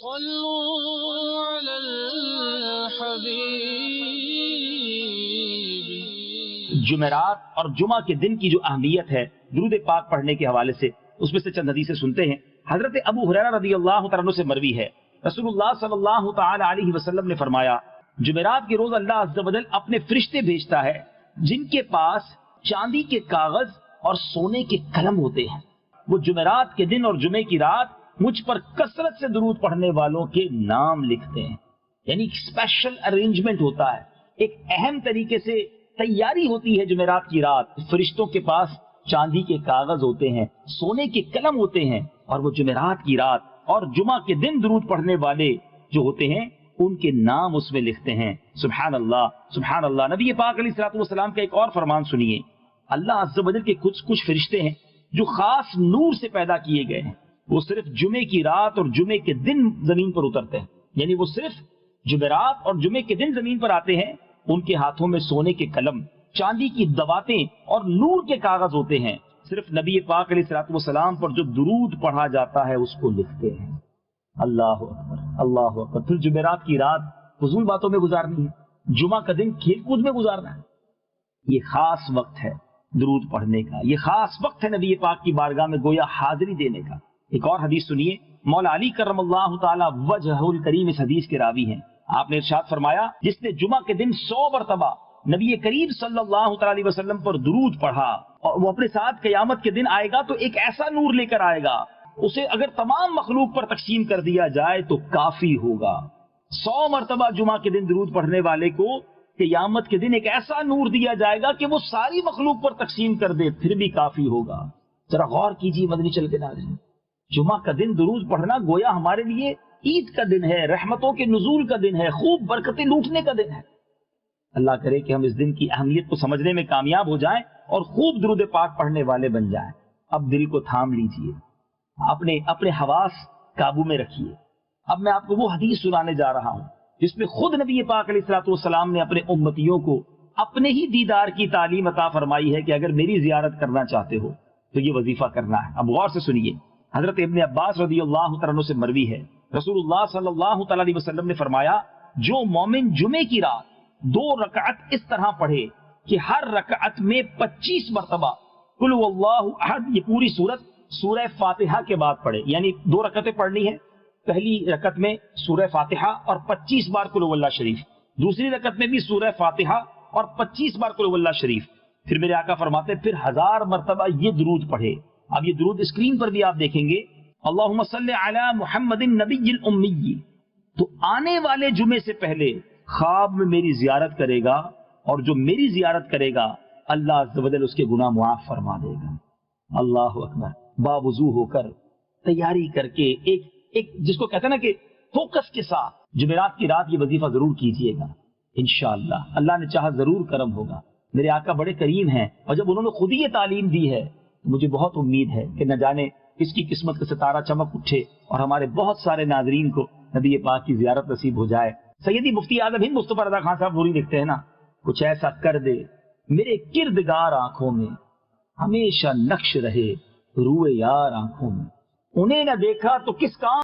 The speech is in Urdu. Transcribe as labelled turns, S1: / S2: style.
S1: صلوا علی الحبیب۔
S2: جمعرات اور جمعہ کے دن کی جو اہمیت ہے درود پاک پڑھنے کے حوالے سے، اس میں سے چند حدیثیں سنتے ہیں۔ حضرت ابو ہریرہ رضی اللہ تعالیٰ عنہ سے مروی ہے، رسول اللہ صلی اللہ تعالی علیہ وسلم نے فرمایا، جمعرات کے روز اللہ عز و جل اپنے فرشتے بھیجتا ہے جن کے پاس چاندی کے کاغذ اور سونے کے قلم ہوتے ہیں۔ وہ جمعرات کے دن اور جمعے کی رات مجھ پر کثرت سے درود پڑھنے والوں کے نام لکھتے ہیں۔ یعنی اسپیشل ارینجمنٹ ہوتا ہے، ایک اہم طریقے سے تیاری ہوتی ہے جمعرات کی رات۔ فرشتوں کے پاس چاندی کے کاغذ ہوتے ہیں، سونے کے قلم ہوتے ہیں، اور وہ جمعرات کی رات اور جمعہ کے دن درود پڑھنے والے جو ہوتے ہیں ان کے نام اس میں لکھتے ہیں۔ سبحان اللہ سبحان اللہ۔ نبی پاک علیہ الصلوۃ والسلام کا ایک اور فرمان سنیے، اللہ عز و جل کے کچھ فرشتے ہیں جو خاص نور سے پیدا کیے گئے ہیں، وہ صرف جمعے کی رات اور جمعے کے دن زمین پر اترتے ہیں۔ یعنی وہ صرف جمعرات اور جمعے کے دن زمین پر آتے ہیں، ان کے ہاتھوں میں سونے کے قلم، چاندی کی دواتیں اور نور کے کاغذ ہوتے ہیں، صرف نبی پاک علیہ الصلوۃ والسلام پر جو درود پڑھا جاتا ہے اس کو لکھتے ہیں۔ اللہ اکبر اللہ اکبر۔ پھر جمعرات کی رات فضول باتوں میں گزارنی ہے، جمعہ کا دن کھیل کود میں گزارنا ہے۔ یہ خاص وقت ہے درود پڑھنے کا، یہ خاص وقت ہے نبی پاک کی بارگاہ میں گویا حاضری دینے کا۔ ایک اور حدیث سنیے، مولا علی کرم اللہ تعالی وجہہ الکریم اس حدیث کے راوی ہیں۔ آپ نے ارشاد فرمایا، جس نے جمعہ کے دن 100 مرتبہ نبی کریم صلی اللہ تعالی علیہ وسلم پر درود پڑھا، اور وہ اپنے ساتھ قیامت کے دن آئے گا تو ایک ایسا نور لے کر آئے گا، اسے اگر تمام مخلوق پر تقسیم کر دیا جائے تو کافی ہوگا۔ 100 مرتبہ جمعہ کے دن درود پڑھنے والے کو قیامت کے دن ایک ایسا نور دیا جائے گا کہ وہ ساری مخلوق پر تقسیم کر دے پھر بھی کافی ہوگا۔ ذرا غور کیجیے مدنی چل کے ناظرین، جمعہ کا دن درود پڑھنا گویا ہمارے لیے عید کا دن ہے، رحمتوں کے نزول کا دن ہے، خوب برکتیں لوٹنے کا دن ہے۔ اللہ کرے کہ ہم اس دن کی اہمیت کو سمجھنے میں کامیاب ہو جائیں اور خوب درود پاک پڑھنے والے بن جائیں۔ اب دل کو تھام لیجئے، اپنے حواس قابو میں رکھیے۔ اب میں آپ کو وہ حدیث سنانے جا رہا ہوں جس میں خود نبی پاک علیہ الصلوۃ والسلام نے اپنے امتیوں کو اپنے ہی دیدار کی تعلیم عطا فرمائی ہے کہ اگر میری زیارت کرنا چاہتے ہو تو یہ وظیفہ کرنا ہے۔ اب غور سے سنیے، حضرت ابن عباس رضی اللہ تعالیٰ عنہ سے مروی ہے، رسول اللہ صلی اللہ تعالیٰ علیہ وسلم نے فرمایا، جو مومن جمعے کی رات 2 رکعت اس طرح پڑھے کہ ہر رکعت میں 25 مرتبہ قل هو اللہ احد، یہ پوری سورت سورہ فاتحہ کے بعد پڑھے، یعنی 2 رکعتیں پڑھنی ہے، پہلی رکعت میں سورہ فاتحہ اور 25 بار قل هو اللہ شریف، دوسری رکعت میں بھی سورہ فاتحہ اور 25 بار قل هو اللہ شریف۔ پھر میرے آقا فرماتے ہیں پھر 1000 مرتبہ یہ درود پڑھے۔ اب یہ درود اسکرین پر بھی آپ دیکھیں گے، اللہم صلی علی محمد النبی الامی، تو آنے والے جمعے سے پہلے خواب میں میری زیارت کرے گا، اور جو میری زیارت کرے گا اللہ عز و جل اس کے گناہ معاف فرما دے گا۔ اللہ اکبر۔ باوضو ہو کر تیاری کر کے ایک جس کو کہتے ہیں نا کہ فوکس کے ساتھ جمعرات کی رات یہ وظیفہ ضرور کیجئے گا، انشاءاللہ اللہ نے چاہا ضرور کرم ہوگا۔ میرے آقا بڑے کریم ہیں، اور جب انہوں نے خود ہی یہ تعلیم دی ہے مجھے بہت امید ہے کہ نہ جانے کس کی قسمت کا ستارہ چمک اٹھے اور ہمارے بہت سارے ناظرین کو نبی پاک کی زیارت نصیب ہو جائے۔ سیدی مفتی اعظم ہند مصطفیٰ رضا خان صاحب نوری لکھتے ہیں نا، کچھ ایسا کر دے میرے کردگار آنکھوں میں، ہمیشہ نقش رہے روئے یار آنکھوں میں، انہیں نہ دیکھا تو کس کام